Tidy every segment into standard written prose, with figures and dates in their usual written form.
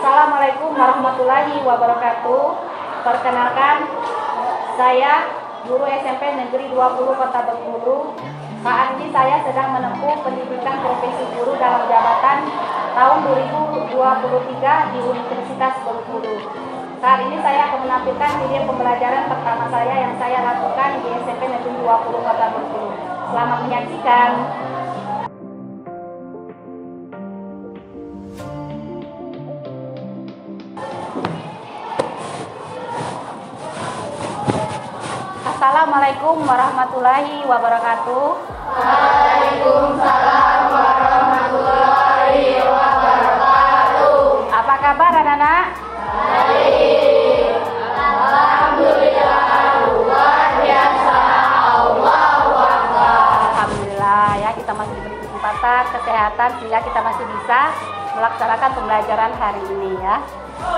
Assalamualaikum warahmatullahi wabarakatuh. Perkenalkan, saya guru SMP Negeri 20 Kota Bengkulu. Saat ini saya sedang menempuh pendidikan profesi guru dalam jabatan tahun 2023 di Universitas Bengkulu. Saat ini saya akan menampilkan video pembelajaran pertama saya yang saya lakukan di SMP Negeri 20 Kota Bengkulu. Selamat menyaksikan. Assalamualaikum warahmatullahi wabarakatuh. Waalaikumsalam warahmatullahi wabarakatuh. Apa kabar anak-anak? Baik. Alhamdulillah, luar biasa. Allahu Akbar. Alhamdulillah ya, kita masih diberi kesempatan kesehatan sehingga kita masih bisa melaksanakan pembelajaran hari ini ya.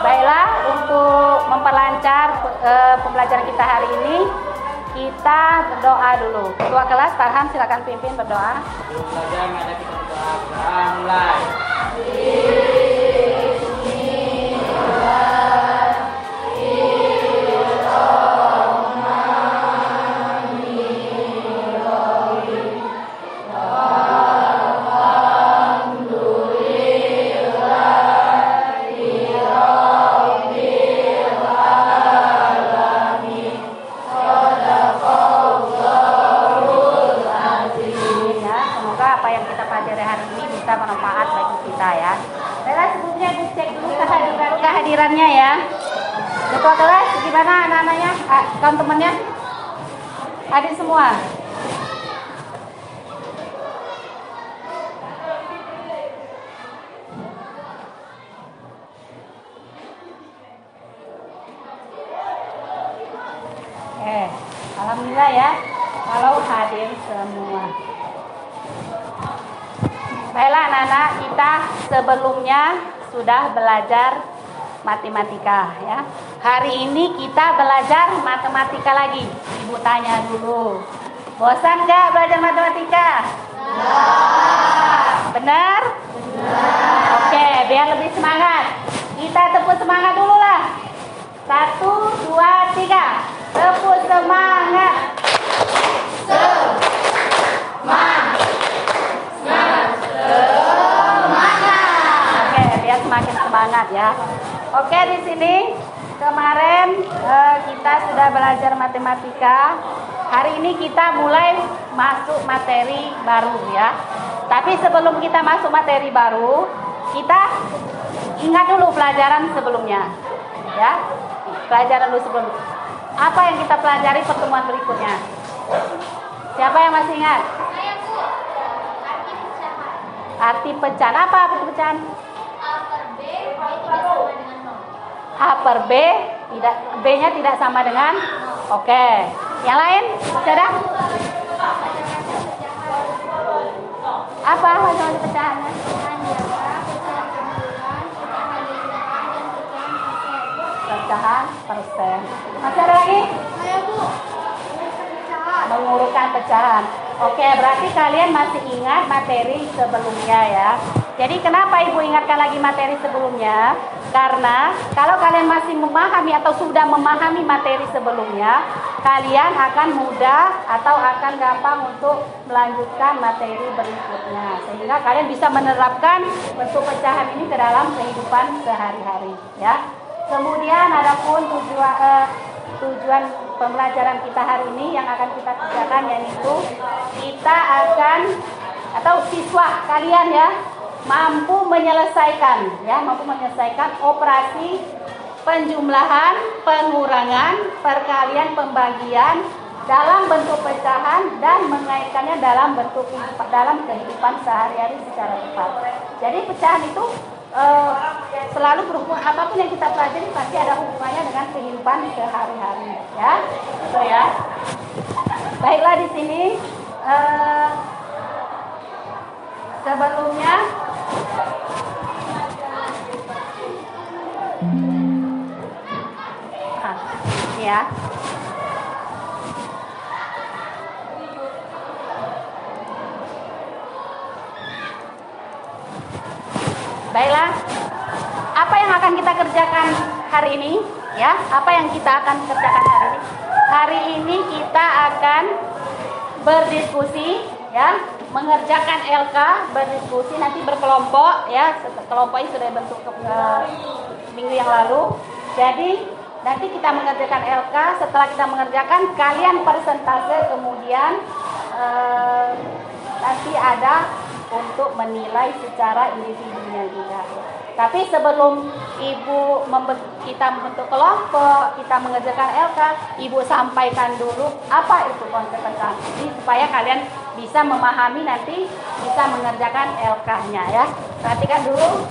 Baiklah, untuk memperlancar pembelajaran kita hari ini, kita berdoa dulu. Ketua kelas Farhan, silakan pimpin berdoa. Sebelum belajar, mari kita berdoa. Mulai. Bisa bermanfaat bagi kita ya. Baiklah, sebelumnya Ibu cek dulu kehadirannya ya. Ketua kelas, gimana anak-anaknya? Kawan temannya? Hadir semua? Alhamdulillah ya, kalau hadir semua. Baiklah anak-anak, kita sebelumnya sudah belajar matematika ya. Hari ini kita belajar matematika lagi. Ibu tanya dulu, bosan gak belajar matematika? Benar? Oke, biar lebih semangat, kita tepuk semangat dulu lah. 1, 2, 3, tepuk semangat. Semakin semangat ya. Oke, di sini kemarin kita sudah belajar matematika. Hari ini kita mulai masuk materi baru ya. Tapi sebelum kita masuk materi baru, kita ingat dulu pelajaran sebelumnya. Ya. Pelajaran dulu sebelum. Apa yang kita pelajari pertemuan berikutnya? Siapa yang masih ingat? Saya, Bu. Arti pecahan. Arti pecahan. Apa arti pecahan? A per B tidak, B-nya tidak sama dengan. Oke. Yang lain? Sudah? Apa macam pecahannya? Pecahan persen. Masih ada lagi? Saya, Bu. Mengurutkan pecahan. Oke, berarti kalian masih ingat materi sebelumnya ya. Jadi kenapa Ibu ingatkan lagi materi sebelumnya? Karena kalau kalian masih memahami atau sudah memahami materi sebelumnya, kalian akan mudah atau akan gampang untuk melanjutkan materi berikutnya. Sehingga kalian bisa menerapkan bentuk pecahan ini ke dalam kehidupan sehari-hari ya. Kemudian adapun tujuan pembelajaran kita hari ini yang akan kita kerjakan, yaitu kita akan, atau siswa kalian ya, mampu menyelesaikan operasi penjumlahan, pengurangan, perkalian, pembagian dalam bentuk pecahan dan mengaitkannya dalam kehidupan sehari-hari secara tepat. Jadi pecahan itu selalu berhubungan, apapun yang kita pelajari pasti ada hubungannya dengan kehidupan sehari-hari ya. Gitu ya. Baiklah, di sini sebelumnya ya. Baiklah, apa yang akan akan kita kerjakan hari ini? Ya, apa yang kita akan kerjakan hari ini? Hari ini kita akan berdiskusi, ya, mengerjakan LK, berdiskusi nanti berkelompok, ya. Kelompok ini sudah dibentuk minggu yang lalu. Jadi nanti kita mengerjakan LK. Setelah kita mengerjakan, kalian persentase, kemudian nanti ada untuk menilai secara individunya juga. Tapi sebelum kita membentuk kelompok, kita mengerjakan LK, ibu sampaikan dulu apa itu konsep transaksi supaya kalian bisa memahami nanti bisa mengerjakan LK-nya, ya. Perhatikan dulu.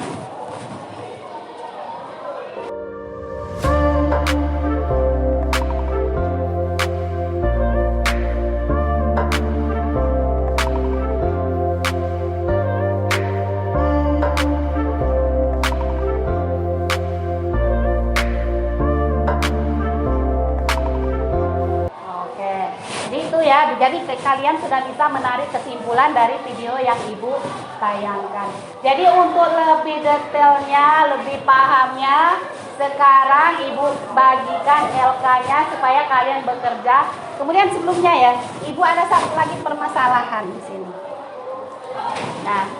Jadi kalian sudah bisa menarik kesimpulan dari video yang ibu tayangkan. Jadi untuk lebih detailnya, lebih pahamnya, sekarang ibu bagikan LK-nya supaya kalian bekerja. Kemudian sebelumnya, ya, ibu ada satu lagi permasalahan di sini. Nah,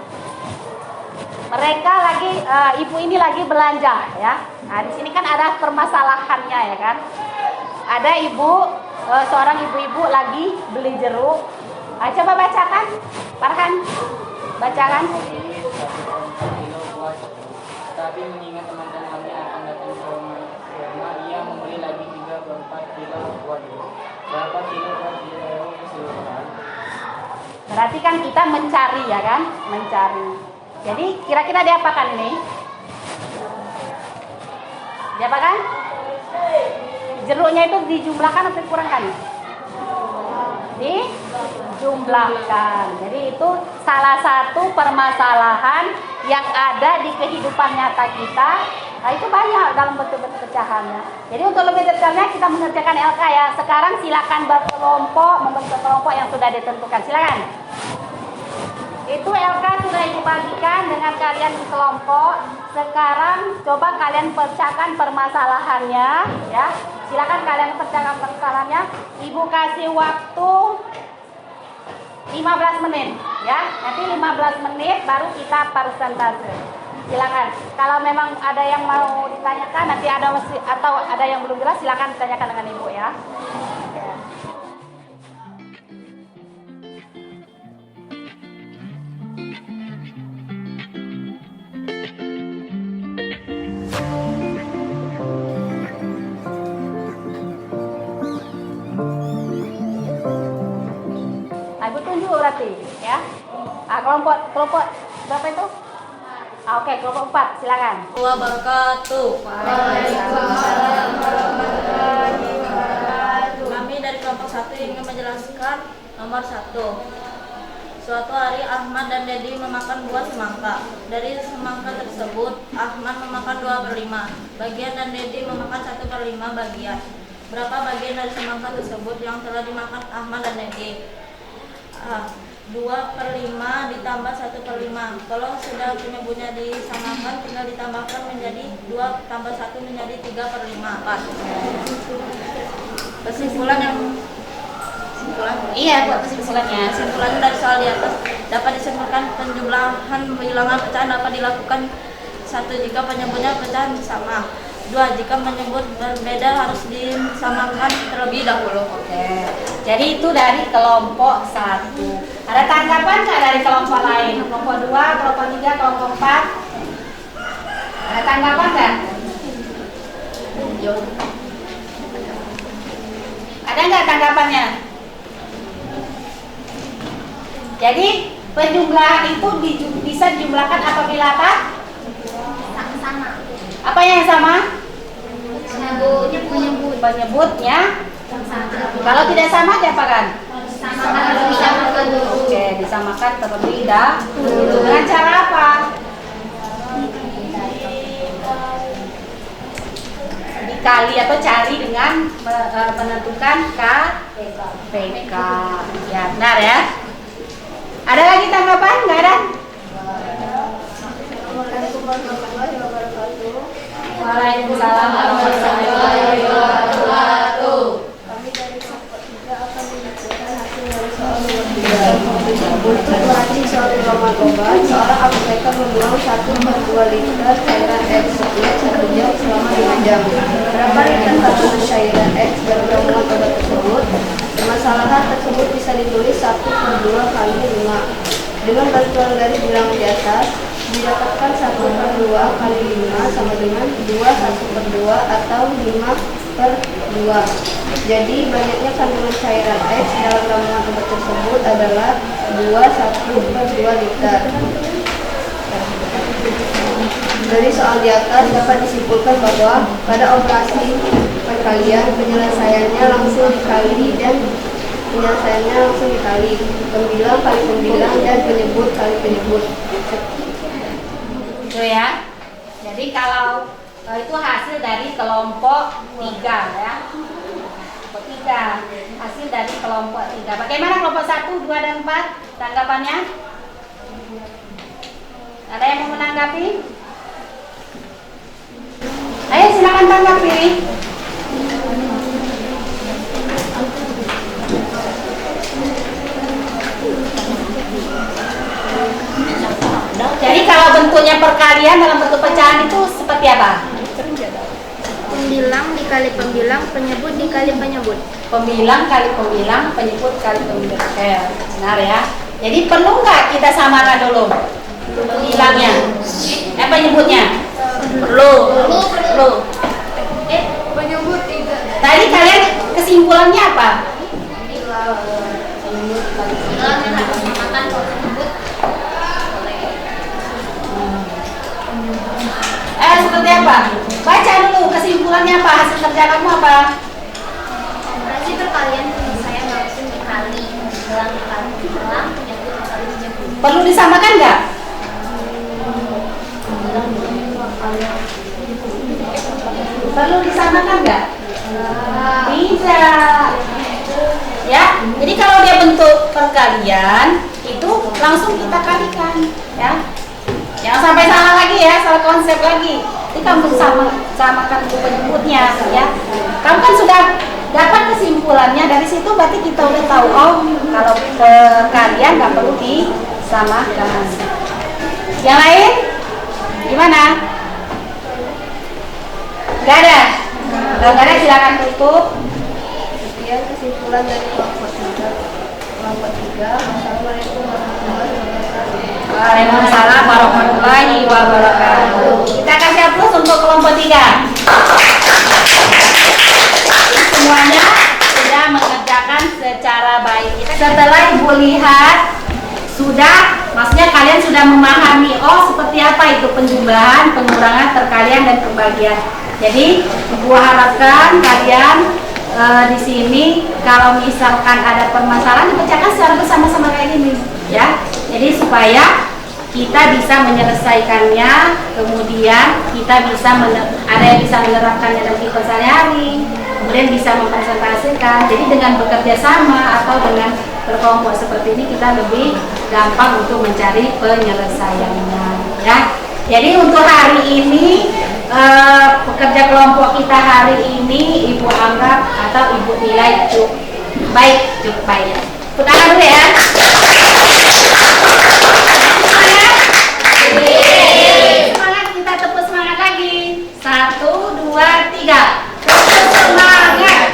mereka lagi, ibu ini lagi belanja, ya. Nah, di sini kan ada permasalahannya, ya kan. Ada seorang ibu-ibu lagi beli jeruk. Coba bacakan, Farhan, bacakan. Tapi mengingat teman-temannya akan datang ke rumah, ia membeli lagi 3/4 kilo buah jeruk. Berapa kilo buah jeruk keseluruhan? Berarti kan kita mencari, ya kan, mencari. Jadi kira-kira diapakan ini? Diapakan? Jeruknya itu dijumlahkan atau dikurangkan? Dijumlahkan. Jadi itu salah satu permasalahan yang ada di kehidupan nyata kita. Nah, itu banyak dalam bentuk-bentuk pecahannya. Jadi untuk lebih detailnya kita mengerjakan LK, ya. Sekarang silakan berkelompok, membentuk kelompok yang sudah ditentukan. Silakan. Itu LK sudah dibagikan dengan kalian di kelompok. Sekarang coba kalian pecahkan permasalahannya, ya. Silakan kalian pecahkan permasalahannya. Ibu kasih waktu 15 menit, ya. Nanti 15 menit baru kita persentase. Silakan. Kalau memang ada yang mau ditanyakan, nanti atau ada yang belum jelas, silakan ditanyakan dengan ibu, ya. Ibu tunjuk berarti, ya. Kelompok berapa itu? Oke, kelompok 4, silakan. Wabarakatuh. Kami dari kelompok 1 ingin menjelaskan nomor 1. Suatu hari Ahmad dan Dedi memakan buah semangka. Dari semangka tersebut Ahmad memakan 2/5 bagian dan Dedi memakan 1/5 bagian. Berapa bagian dari semangka tersebut yang telah dimakan Ahmad dan Dedi? 2/5 ditambah 1/5. Kalau sudah penyebutnya disamakan, tinggal ditambahkan menjadi 2 tambah 1 menjadi 3/5. Kesimpulan kesimpulannya dari soal di atas dapat disimpulkan penjumlahan bilangan pecahan dapat dilakukan 1 jika penyebutnya pecahan sama. 2 jika menyebut berbeda harus disamakan terlebih dahulu. Oke. Jadi itu dari kelompok 1. Ada tanggapan nggak dari kelompok lain? Kelompok 2, kelompok 3, kelompok 4. Ada tanggapan nggak? Ada nggak tanggapannya? Jadi penjumlahan itu bisa dijumlahkan apabila apa? Sama. Apa yang sama? Menyebutnya. Kalau tidak sama diapakan? Disamakan dulu. Oke, disamakan terlebih dahulu. Dengan cara apa? Dikali atau cari dengan menentukan KPK. Ya, benar, ya. Ada lagi tanggapan? Nggak ada? Waalaikumsalam warahmatullahi wabarakatuh. Kami dari kelompok 3 akan menunjukkan hasil dari soal nomor 3. Untuk meracik soal ruangan obat, seorang apoteker membuang 1/2 liter cairan X. Ia cara menjawab selama 5 jam. Berapa liter kandungan cairan X dalam ramuan obat tersebut? Permasalahan tersebut bisa ditulis 1/2 kali 5. Dengan bantuan garis bilangan di atas, didapatkan 1/2 kali 5 sama dengan 2/1/2 atau 5/2. Jadi banyaknya kandungan cairan X dalam ramuan obat tersebut adalah 1/2 liter. Dari soal di atas dapat disimpulkan bahwa pada operasi perkalian penyelesaiannya langsung dikali dan penyelesaiannya langsung dikali, pembilang kali pembilang dan penyebut kali penyebut. Itu ya. Jadi kalau itu hasil dari kelompok 3 ya. Kelompok 3, hasil dari kelompok 3. Bagaimana kelompok 1, 2 dan 4 tanggapannya? Ada yang mau menanggapi? Ayo silakan tanggapi. Jadi kalau bentuknya perkalian dalam bentuk pecahan itu seperti apa? Pembilang dikali pembilang, penyebut dikali penyebut. Pembilang kali pembilang, penyebut kali penyebut. Oke, benar ya. Jadi perlu nggak kita samakan dulu pembilangnya? Penyebutnya? Perlu. Penyebut 3. Tadi kalian kesimpulannya apa? Pembilang yang harus memakan penyebut. Seperti apa? Baca dulu kesimpulannya apa? Hasil kerja kamu apa? Operasi perkalian penyelesaian langsung dikali, pembilang dikali pembilang, penyebut dikali penyebut. Perlu disamakan nggak? Perlu disamakan nggak? Tidak. Ya, jadi kalau dia bentuk perkalian itu langsung kita kalikan, ya. Jangan sampai salah lagi ya, salah konsep lagi. Jadi kamu samakan penyebutnya, ya. Kamu kan sudah dapat kesimpulannya dari situ, berarti kita udah tahu oh kalau perkalian nggak perlu disamakan. Yang lain? Gimana? Gak ada? Kalau nggak ada silakan tutup. Sekian kesimpulan dari kelompok 3. Assalamualaikum warahmatullahi wabarakatuh. Waalaikumsalam warahmatullahi wabarakatuh. Kita kasih aplaus untuk kelompok 3. Semuanya sudah mengerjakan secara baik. Setelah Ibu lihat, maksudnya kalian sudah memahami seperti apa itu penjumlahan, pengurangan, perkalian dan pembagian. Jadi Ibu harapkan kalian di sini kalau misalkan ada permasalahan dipecahkan secara bersama-sama kayak gini, ya. Jadi supaya kita bisa menyelesaikannya, kemudian kita bisa ada yang bisa menerapkannya dalam kehidupan sehari-hari, kemudian bisa mempresentasikan. Jadi dengan bekerja sama atau dengan berkelompok seperti ini kita lebih gampang untuk mencari penyelesaiannya, ya. Jadi untuk hari ini pekerja kelompok kita hari ini Ibu anggap atau Ibu nilai cukup baik. Tepuk tangan dulu ya. Semangat, kita tepuk semangat lagi. 1, 2, 3. Tepuk semangat.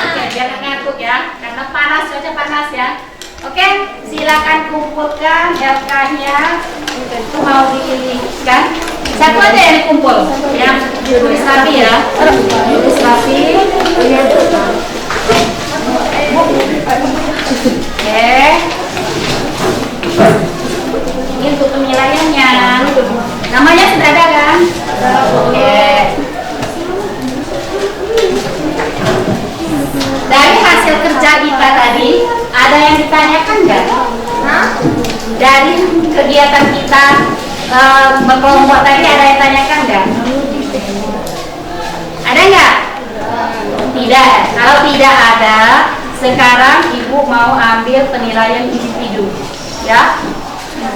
Oke, biar nggak ngantuk ya, karena cuaca panas ya. Oke, silakan kumpulkan LK-nya. Itu mau dipilihkan. Satu aja yang dikumpul, yang tulis rapi ya. Tulis rapi. Oke. Ini untuk penilaiannya. Namanya sudah ada kan? Oke. Dari hasil kerja kita tadi, ada yang ditanyakan nggak? Dari kegiatan kita berkelompok tadi ada yang tanyakan nggak? Ada nggak? Tidak. Kalau tidak ada, sekarang Ibu mau ambil penilaian individu, Ya.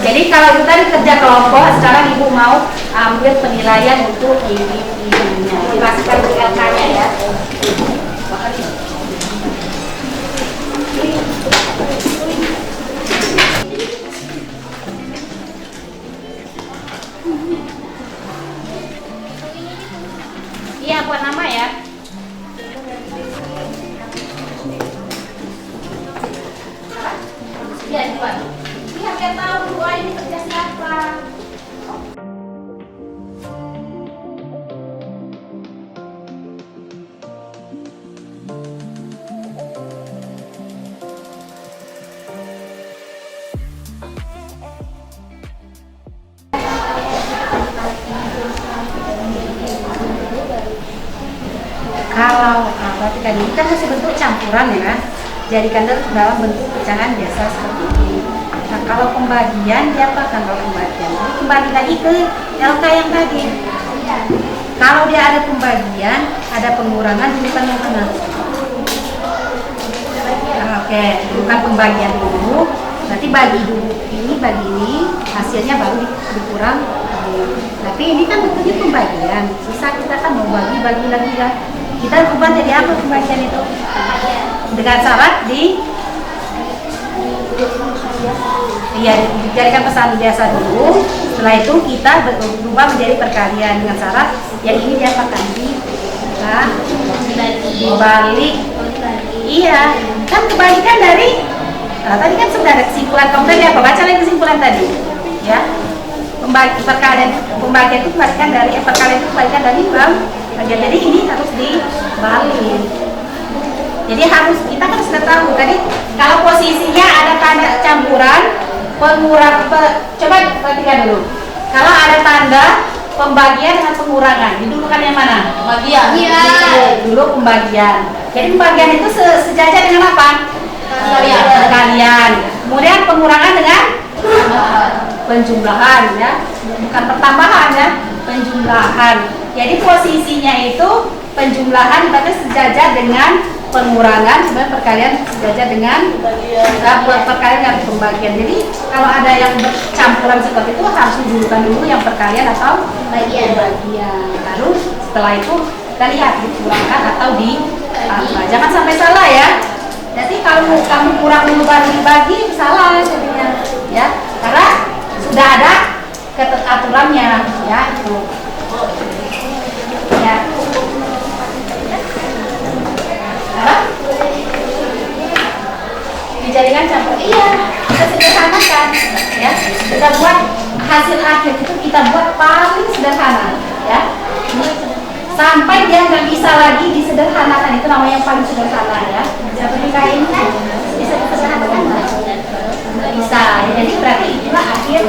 Jadi kalau itu tadi kerja kelompok, sekarang ibu mau ambil penilaian untuk individunya. Dimasukkan ke LK-nya ya. Iya, buat nama ya. Iya, buat. Biar dia tahu dulu ini kerja siapa. Kalau berarti kan ini kan masih bentuk campuran ya, jadikan dalam bentuk pecahan biasa seperti ini. Nah kalau pembagian diapakan kalau pembagian? Jadi kembali lagi ke LK yang tadi. Kalau dia ada pembagian, ada pengurangan, bukan yang mana? Oke, bukan pembagian dulu. Nanti bagi dulu ini, bagi ini, hasilnya baru dikurang. Tapi ini kan bentuknya pembagian. Sisa kita kan mau bagi lagi kan. Kita ubah jadi apa pembagian itu? Dengan syarat dijadikan pesan biasa dulu. Setelah itu kita berubah menjadi perkalian dengan syarat yang ini diapakan dibalik. Iya, kan kebalikan dari tadi kan sudah ada kesimpulan. Kamu tadi apa? Baca lagi kesimpulan tadi. Ya, pembagian itu kebalikan dari perkalian itu kebalikan dari jadi ini harus dibalik. Jadi kita kan sudah tahu tadi kalau posisinya ada tanda campuran coba perhatikan dulu. Kalau ada tanda pembagian dengan pengurangan, didulukan yang mana? Pembagian. Iya. Dulu pembagian. Jadi pembagian itu sejajar dengan apa? Perkalian. Kemudian pengurangan dengan penjumlahan ya, bukan pertambahan ya, penjumlahan. Jadi posisinya itu penjumlahan berarti sejajar dengan pengurangan, kemudian perkalian sejajar dengan perkalian dan pembagian. Jadi kalau ada yang campuran seperti itu harus didulukan dulu yang perkalian atau pembagian. Lalu setelah itu kita lihat dikurangkan atau ditambah. Jangan sampai salah ya. Jadi kalau kamu kurang dulu baru dibagi salah jadinya ya. Karena sudah ada aturannya ya itu. Ya. Dijadikan campur. Iya, kita sederhanakan ya. Kita buat hasil akhir itu kita buat paling sederhana ya. Sampai dia nggak bisa lagi disederhanakan, itu namanya yang paling sederhana ya. Seperti kayak ini kan bisa disederhanakan nggak bisa. Jadi berarti itulah hasil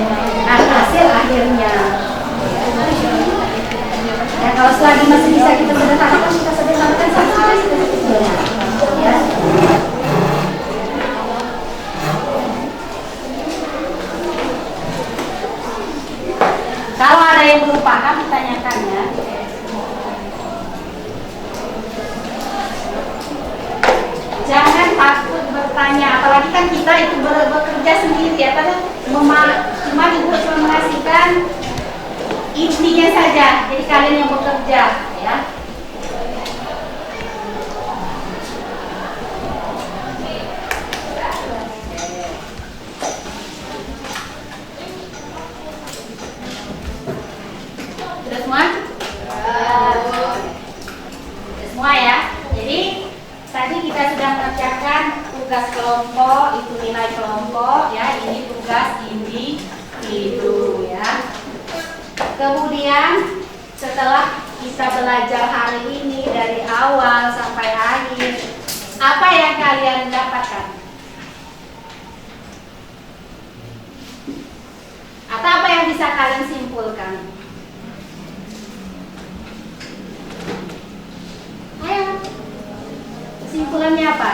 akhirnya. Ya, kalau selagi masih bisa kita sederhanakan, kita sederhanakan sampai ya. Kalau ada yang belum paham, ditanyakan ya. Jangan takut bertanya, apalagi kan kita itu bekerja sendiri ya, karena cuma ibu cuma mengasihkan intinya saja, jadi kalian yang bekerja ya. Sudah semua? Sudah semua ya. Jadi tadi kita sudah mengerjakan tugas kelompok, itu nilai kelompok ya, ini tugas individu ya. Kemudian setelah kita belajar hari ini dari awal sampai akhir, apa yang kalian dapatkan? Atau apa yang bisa kalian simpulkan? Ayo, kesimpulannya apa?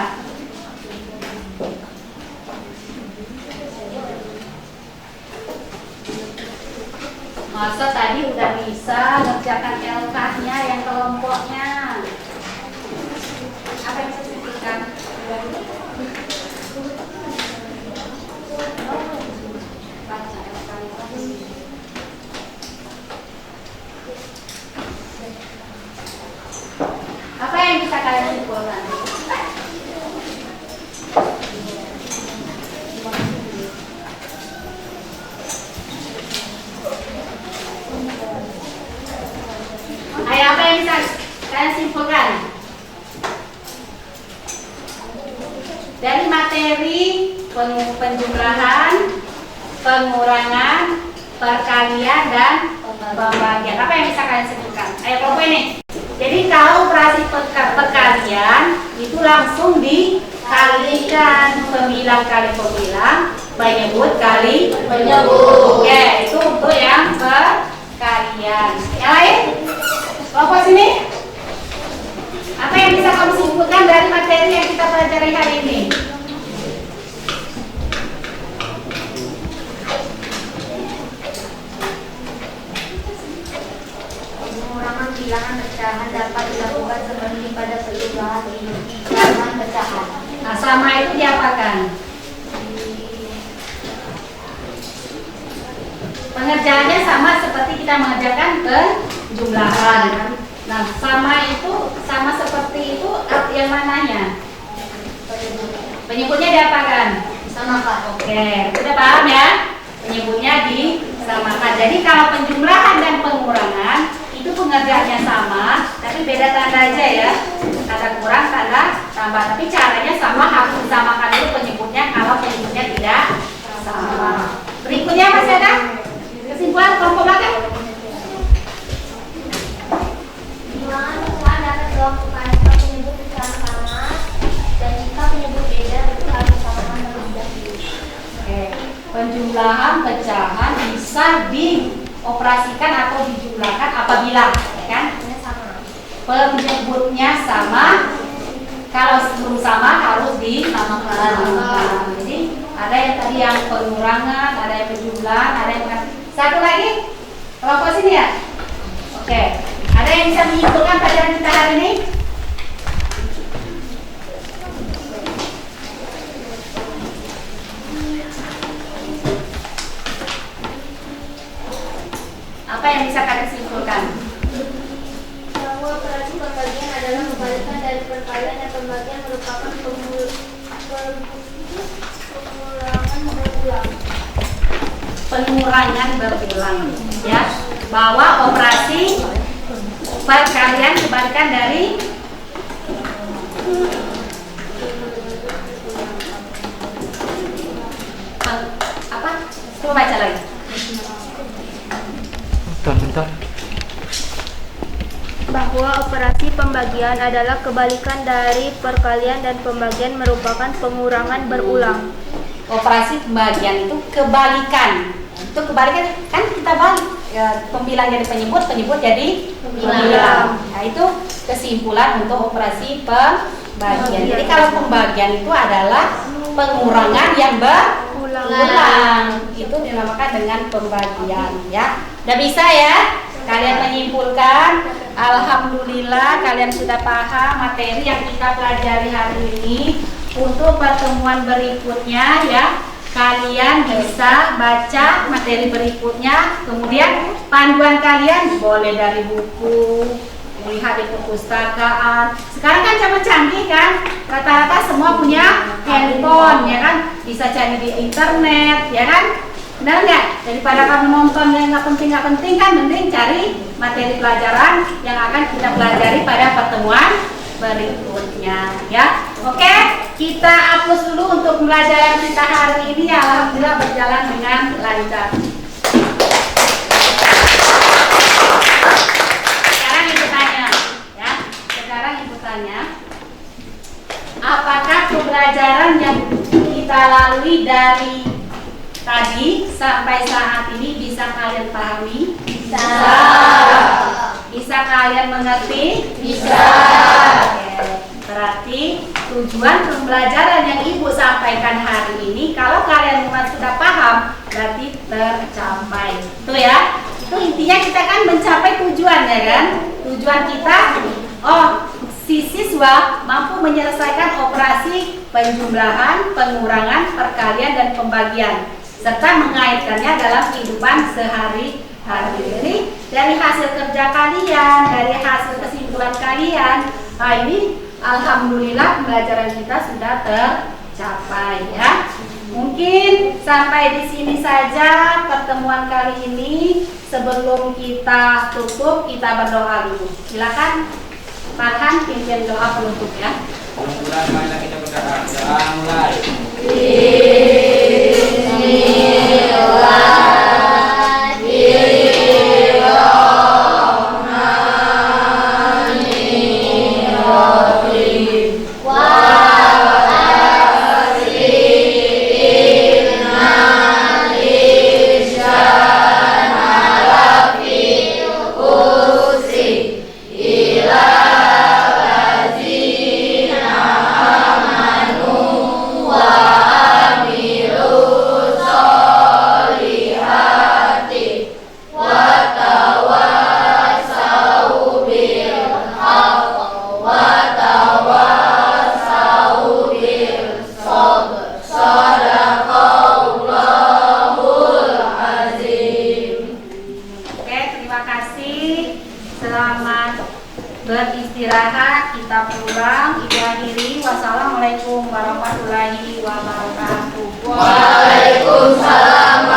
Masa tadi udah bisa ngerjakan LK-nya yang kelompoknya? Apa yang bisa simpulkan? penjumlahan, pengurangan, perkalian, dan pembagian. Apa yang bisa kalian sebutkan? Ayo kelompok ini. Jadi kalau operasi perkalian itu langsung dikalikan, pembilang kali pembilang, penyebut kali penyebut. Oke, itu untuk yang perkalian. Yang lain? Kelompok sini. Apa yang bisa kamu simpulkan dari materi yang kita pelajari hari ini? Pengurangan bilangan pecahan dapat dilakukan seperti pada penjumlahan bilangan pecahan. Nah, sama itu diapakan? Pengerjaannya sama seperti kita mengerjakan penjumlahan. Nah, sama itu sama seperti itu yang mananya? Penyebutnya diapakan? Disamakan. Oke, sudah paham ya? Penyebutnya disamakan. Jadi kalau penjumlahan dan pengurangan itu pengerjaannya sama, tapi beda tanda aja ya. Tanda kurang, tanda tambah. Tapi caranya sama, harus disamakan dulu penyebutnya kalau penyebutnya tidak sama. Berikutnya masih ada kesimpulan kelompok belakang? Bilangan pecahan dapat dilakukan jika penyebut pecahan sama dan jika penyebut beda itu harus disamakan terlebih dahulu. Oke, penjumlahan pecahan bisa dioperasikan atau dijumlahkan apabila, ya kan? Penyebutnya sama. Kalau sebelum sama harus disamakan. Jadi ada yang tadi yang pengurangan, ada yang penjumlahan, ada yang satu lagi kelompok sini ya. Oke, ada yang bisa menyimpulkan pelajaran kita hari ini? Apa yang bisa kalian simpulkan? Bahwa operasi pembagian adalah kebalikan dari perkalian dan pembagian merupakan pengurangan berulang. Pengurangan berulang, ya. Bahwa operasi perkalian kebalikan dari apa? Coba baca lagi. Bentar. Bahwa operasi pembagian adalah kebalikan dari perkalian dan pembagian merupakan pengurangan berulang. Operasi pembagian itu kebalikan. Itu kebalikan kan kita balik ya, pembilang jadi penyebut, penyebut jadi pembilang. Nah, itu kesimpulan untuk operasi pembagian. Jadi kalau pembagian itu adalah pengurangan yang berulang. Itu dinamakan dengan pembagian, ya. Udah bisa ya? Kalian menyimpulkan, alhamdulillah kalian sudah paham materi yang kita pelajari hari ini. Untuk pertemuan berikutnya ya, kalian bisa baca materi berikutnya. Kemudian panduan kalian boleh dari buku, lihat di perpustakaan. Sekarang kan zaman canggih kan, rata-rata semua punya handphone ya kan, bisa cari di internet ya kan. Benar nggak? Daripada kamu nonton yang nggak penting kan, mending cari materi pelajaran yang akan kita pelajari pada pertemuan berikutnya ya. Oke, kita hapus dulu untuk pembelajaran kita hari ini. Alhamdulillah berjalan dengan lancar. Sekarang ibu tanya ya. Sekarang ibu tanya, apakah pembelajaran yang kita lalui dari tadi sampai saat ini bisa kalian pahami? Bisa. Bisa kalian mengerti? Bisa. Oke. Berarti tujuan pembelajaran yang ibu sampaikan hari ini, kalau kalian sudah paham, berarti tercapai. Itu ya. Itu intinya kita kan mencapai tujuan ya kan? Tujuan kita, si siswa mampu menyelesaikan operasi penjumlahan, pengurangan, perkalian, dan pembagian, serta mengaitkannya dalam kehidupan sehari-hari. Jadi dari hasil kerja kalian, dari hasil kesimpulan kalian, ini alhamdulillah pembelajaran kita sudah tercapai ya. Mungkin sampai di sini saja pertemuan kali ini. Sebelum kita tutup, kita berdoa dulu. Silakan Farhan pimpin doa penutup ya. Mudah-mudahan kita berdoa mulai. Selamat beristirahat, kita pulang. Ibu akhiri, wassalamualaikum warahmatullahi wabarakatuh. Waalaikumsalam